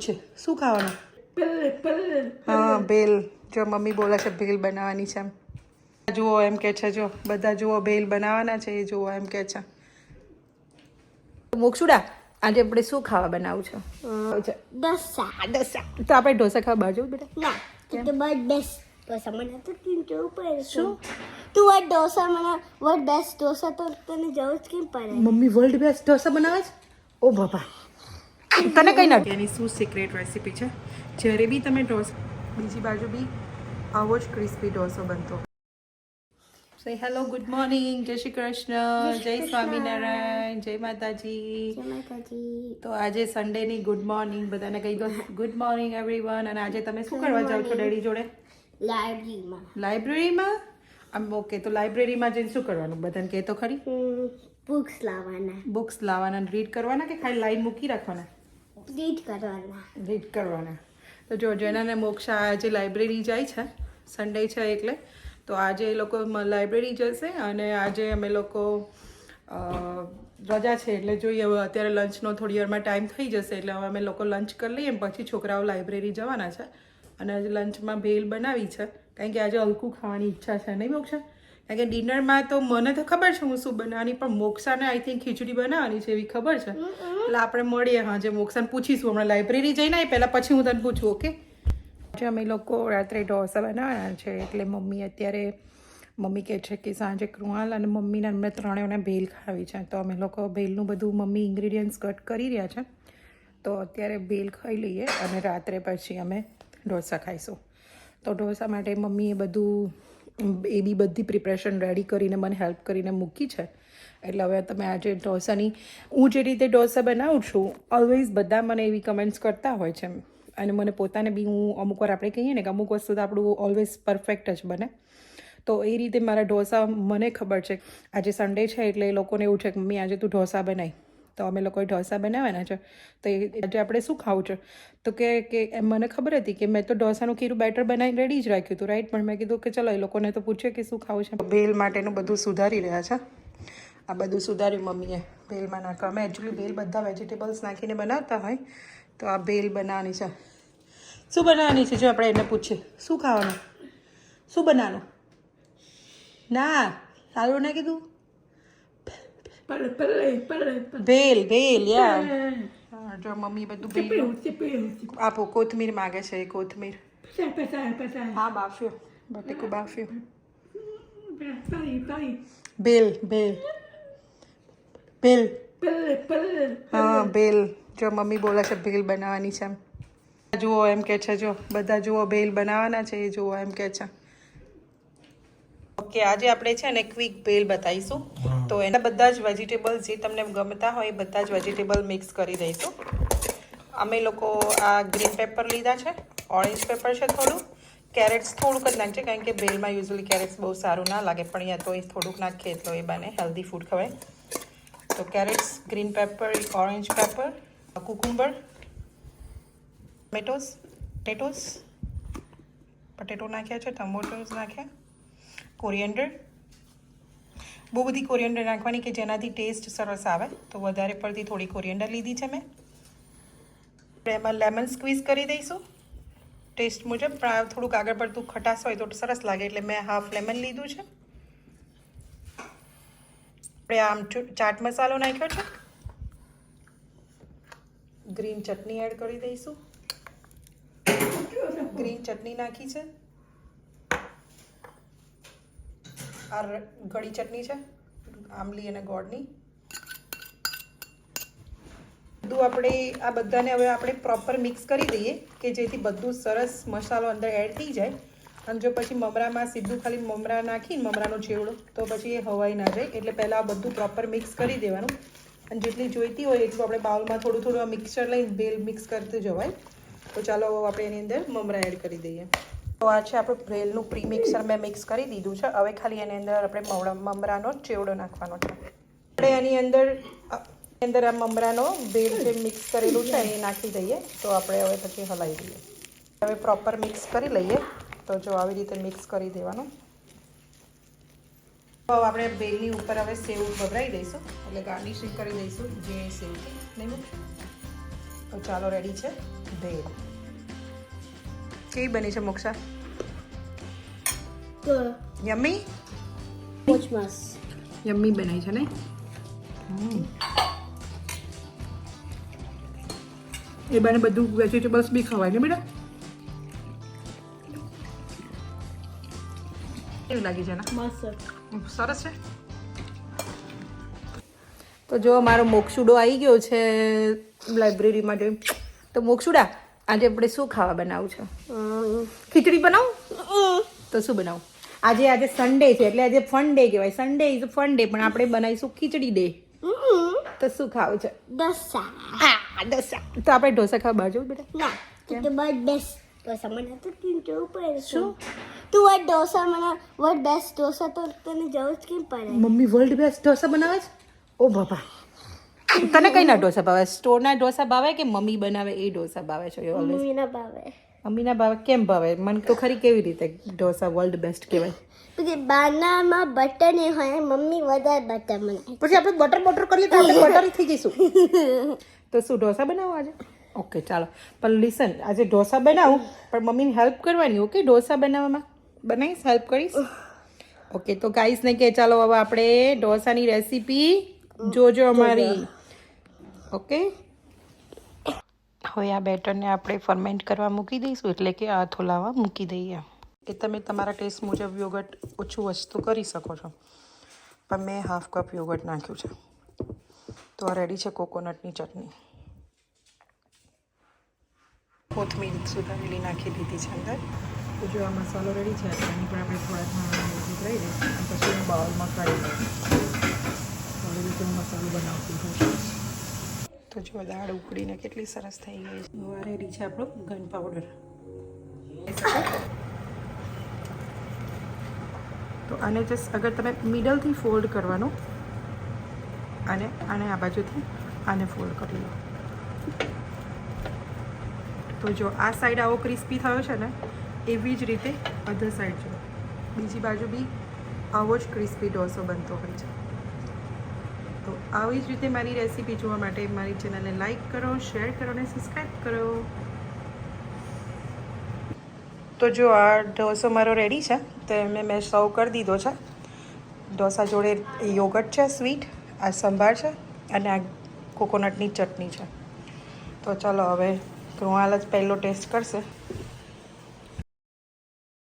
છે શું ખાવાનું? હા ભેલ. જો મમ્મી બોલે છે ભેલ બનાવવાની છે એમ. જુઓ એમ કે છે, જો બધા જુઓ ભેલ બનાવવાના છે એ જુઓ એમ કે છે. મોક્ષુડા આજે આપણે શું ખાવા બનાવું છે? ઢોસા. ઢોસા. તો આપણે ઢોસા ખાવા બહાર જવું બેટા? ના, તું તો બહુ બેસ્ટ ઢોસા બનાવતો કેમ જવું પડે? શું? તું આ ઢોસા વર્લ્ડ બેસ્ટ ઢોસા તો તને જવું જ કેમ પડે? મમ્મી વર્લ્ડ બેસ્ટ ઢોસા બનાવે છે? ઓ બાપા, તને કઈ નથી. એની શું સિક્રેટ રેસીપી છે? જ્યારે બી તમે ઢોસા, બીજી બાજુ બી આવો જ ક્રિસ્પી ઢોસો બનતો. સે હેલો, ગુડ મોર્નિંગ, જય શ્રી કૃષ્ણ, જય સ્વામિનારાયણ, જય માતાજી. જય માતાજી. તો આજે સન્ડેની ગુડ મોર્નિંગ બધાને કહી દો. Good morning everyone. અને આજે તમે શું કરવા જાવ છો ડેડી જોડે? લાઇબ્રેરીમાં. લાઇબ્રેરીમાં? આમ ઓકે, તો લાઇબ્રેરીમાં જઈને શું કરવાનું બધાને કહે તો ખરી? બુક્સ લાવવાના. બુક્સ લાવવાના, રીડ કરવાના કે ખાલી લાઈન મૂકી રાખવાના? રીડ કરવાના. રીડ કરવાના. તો જો જેનાને મોક્ષા આજે લાઇબ્રેરી જાય છે, સન્ડે છે એટલે, તો આજે એ લોકો લાઇબ્રેરી જશે. અને આજે અમે લોકો રજા છે એટલે જોઈએ હવે અત્યારે લંચનો થોડી વારમાં ટાઈમ થઈ જશે એટલે હવે અમે લોકો લંચ કરી લઈએ પછી છોકરાઓ લાઇબ્રેરી જવાના છે. અને આજે લંચમાં ભેલ બનાવી છે કારણ કે આજે હલકું ખાવાની ઈચ્છા છે, નહીં મોક્ષા? કારણ કે ડિનરમાં તો મને તો ખબર છે હું શું બનાવવાની, પણ મોક્ષાને આઈ થિંક ખીચડી બનાવવાની છે એવી ખબર છે. એટલે આપણે મળીએ હાજે, મોક્ષાને પૂછીશું હમણાં લાઇબ્રેરી જઈને આવી પહેલાં, પછી હું તને પૂછું. ઓકે? અમે લોકો રાત્રે ઢોસા બનાવવાના છે એટલે મમ્મી કહે છે કે સાંજે કૃણાલ અને મમ્મીને અમને ત્રણેયને ભેલ ખાવી છે. તો અમે લોકો ભેલનું બધું મમ્મી ઇન્ગ્રીડિયન્ટ્સ કટ કરી રહ્યા છે, તો અત્યારે ભેલ ખાઈ લઈએ અને રાત્રે પછી અમે ઢોસા ખાઈશું. તો ઢોસા માટે મમ્મીએ બધી પ્રિપરેશન રેડી કરીને મને હેલ્પ કરીને મૂકી છે. એટલે હવે તમે આજે ઢોસાની, હું જે રીતે ઢોસા બનાવું છું ઓલવેઝ બધા મને એવી કમેન્ટ્સ કરતા હોય છે અને મને પોતાને બી હું અમુક વાર આપણે કહીએ ને કે અમુક વસ્તુ તો આપણું ઓલવેઝ પરફેક્ટ જ બને. તો એ રીતે મારા ઢોસા મને ખબર છે. આજે સન્ડે છે એટલે એ લોકોને એવું છે કે મમ્મી આજે તું ઢોસા બનાવી, તો અમે લોકોએ ઢોસા બનાવવાના છે. તો આજે આપણે શું ખાવું છે? તો કે મને ખબર હતી કે મેં તો ઢોસાનું ખીરું બેટર બનાવીને રેડી જ રાખ્યું હતું, રાઈટ? પણ મેં કીધું કે ચલો એ લોકોને તો પૂછીએ કે શું ખાવું છે. ભેલ માટેનું બધું સુધારી રહ્યા છે. આ બધું સુધાર્યું મમ્મીએ ભેલમાં નાખવા. અમે એકચ્યુઅલી ભેલ બધા વેજીટેબલ્સ નાખીને બનાવતા હોય, તો આ ભેલ બનાવવાની છે. શું બનાવવાની છે? જો આપણે એને પૂછીએ શું ખાવાનું, શું બનાવવાનું? ના સારું ના કીધું. ભેલ યાર. જો મમ્મી બધું ભેલ આપો. કોથમીર માગે છે, કોથમીર. હા બાફ્યો, બટેકું બાફ્યો. ભેલ હા ભેલ. જો મમ્મી બોલે છે ભેલ બનાવવાની છે એમ. જુઓ એમ કે છે, જો બધા જુઓ ભેલ બનાવવાના છે એ જુઓ એમ કે છે. ઓકે, આજે આપણે છે ને ક્વિક ભેલ બતાવીશું. તો એના બધા જ વેજીટેબલ્સ જે તમને ગમતા હોય એ બધા જ વેજીટેબલ મિક્સ કરી દઈશું. અમે લોકો આ ગ્રીન પેપર લીધા છે, ઓરેન્જ પેપર છે થોડું, કેરેટ્સ થોડુંક જ નાખજે કારણ કે ભેલમાં યુઝ્યુઅલી કેરેટ્સ બહુ સારું ના લાગે, પણ અહીંયા તો એ થોડુંક નાખીએ તો એ બને હેલ્ધી ફૂડ ખવાય. તો carrots, green pepper, orange pepper, cucumber, tomatoes, potato નાખ્યા છે, ટમેટોસ નાખ્યા, કોરિએન્ડર. બહુ બધી કોરિએન્ડર નાખવાની કે જેનાથી ટેસ્ટ સરસ આવે, તો વધારે પડતી થોડી કોરિએન્ડર લીધી છે મેં. એમાં લેમન સ્ક્વીઝ કરી દઈશું ટેસ્ટ મુજબ, પણ થોડુંક આગળ પડતું ખટાશ હોય તો સરસ લાગે એટલે મેં હાફ લેમન લીધું છે. આપણે આમ ચાટ મસાલો નાખ્યો છે, ગ્રીન ચટણી એડ કરી દઈશું. ગ્રીન ચટણી નાખી છે, આ ગળી ચટણી છે આંબલી અને ગોળની. બધું આપણે આ બધાને હવે આપણે પ્રોપર મિક્સ કરી દઈએ કે જેથી બધું સરસ મસાલો અંદર એડ થઈ જાય. અને જો પછી મમરામાં સીધું ખાલી મમરા નાખીને મમરાનો ચેવડો તો પછી એ હવાઈ ના જાય, એટલે પહેલાં આ બધું પ્રોપર મિક્સ કરી દેવાનું. અને જેટલી જોઈતી હોય એટલું આપણે બાઉલમાં થોડું થોડું આ મિક્સચર લઈને ભેલ મિક્સ કરતું જવાય. તો ચાલો આપણે એની અંદર મમરા એડ કરી દઈએ. તો આ છે આપણું ભેલનું પ્રી મિક્સર મેં મિક્સ કરી દીધું છે. હવે ખાલી એની અંદર આપણે મમરાનો ચેવડો નાખવાનો છે. આપણે એની અંદર આ મમરાનો ભેલ જે મિક્સ કરેલું છે એ નાખી દઈએ. તો આપણે હવે પછી હલાવી દઈએ. હવે પ્રોપર મિક્સ કરી લઈએ. તો જો આવી રીતે મિક્સ કરી દેવાનું. તો આપણે ભેલની ઉપર હવે સેવ ભભરાઈ દઈશું, એટલે ગાર્નિશિંગ કરી દઈશું જે સેવથી નહીં. તો ચાલો રેડી છે ભેલ. કેવી બની છે મોક્ષા? યમ્મી યમ્મી બનાવી છે ને. એ બાને બધું વેજીટેબલ્સ બી ખવાય ને બેટા. કેવું લાગી છે ને? સરસ છે. તો જો મારો મોક્ષુડો આવી ગયો છે લાઇબ્રેરી માટે. તો મોક્ષુડા આજે આપણે શું ખાવા બનાવું છે? ખીચડી બનાવું? તો શું બનાવું? આજે સન્ડે છે એટલે આજે ફન ડે કહેવાય. સન્ડે ઇઝ ફન ડે પણ આપણે બનાવીશું ખીચડી ડે. તો શું ખાવું છે? ઢોસા. ઢોસા. તો આપણે ઢોસા ખાવા બહાર જવું બેટા? ના તો બસ બેસ્ટ ઢોસા મને તો જવું પડે. શું તું આ ઢોસા મને વર્લ્ડ બેસ્ટ ઢોસા તો તને જવું જ કેમ પડે? મમ્મી વર્લ્ડ બેસ્ટ ઢોસા બનાવે છે? ઓ બાપા. તને કઈ ના ઢોસા ભાવે? સ્ટોરના ઢોસા ભાવે કે મમ્મી બનાવે એ ઢોસા ભાવે છે? મમ્મીના ભાવે. મમ્મીના ભાવે કેમ ભાવે? મને તો ખરી કેવી રીતે ઢોસા વર્લ્ડ બેસ્ટ કહેવાય? પછી બાનામાં બટર નહીં હોય, મમ્મી વધારે બટર બનાવે. પછી આપણે બટર કરીએ તો આપણે બટર થઈ જઈશું. તો શું ઢોસા બનાવો આજે? ઓકે ચાલો. પણ લિસન, આજે ઢોસા બનાવું પણ મમ્મીને હેલ્પ કરવાની. ઓકે ઢોસા બનાવવામાં બનાવીશ, હેલ્પ કરીશ. ઓકે તો ગાઈસને કે ચાલો હવે આપણે ઢોસાની રેસીપી જોજો અમારી. ઓકે હવે આ બેટરને આપણે ફર્મેન્ટ કરવા મૂકી દઈશું, એટલે કે આ થોલાવા મૂકી દઈએ. એ તમે તમારા ટેસ્ટ મુજબ યોગર્ટ ઓછું વસ્તુ કરી શકો છો, પણ મેં હાફ કપ યોગર્ટ નાખ્યું છે. તો આ રેડી છે કોકોનટની ચટણી. કોથમીર સુધારેલી નાખી દીધી છે અંદર. તો જો આ મસાલો રેડી છે, એની પર આપણે થોડા લઈ દઈશું અને પછી હું બાઉલમાં કાઢી દઈશ. આવી રીતે હું મસાલો બનાવતી હોઉં. તો જો દાળ ઉકળીને કેટલી સરસ થઈ ગઈ છે. આ રેડી છે આપણો ગન પાવડર. તો આને જસ્ટ અગર તમે મિડલથી ફોલ્ડ કરવાનો અને આ બાજુથી આને ફોલ્ડ કરી લો. તો જો આ સાઈડ આવો ક્રિસ્પી થયો છે ને, એવી જ રીતે અધર સાઈડ જો બીજી બાજુ બી આવો જ ક્રિસ્પી ઢોસો બનતો હોય છે. તો આવી જ રીતે મારી રેસીપી જોવા માટે મારી ચેનલને લાઈક કરો, શેર કરો અને સબસ્ક્રાઈબ કરો. તો જો આ ઢોસો મારો રેડી છે, તો મેં સર્વ કરી દીધો છે. ઢોસા જોડે યોગર્ટ છે સ્વીટ, આ સંભાર છે અને આ કોકોનટની ચટણી છે. તો ચાલો હવે કૃણાલ જ પહેલો ટેસ્ટ કરશે.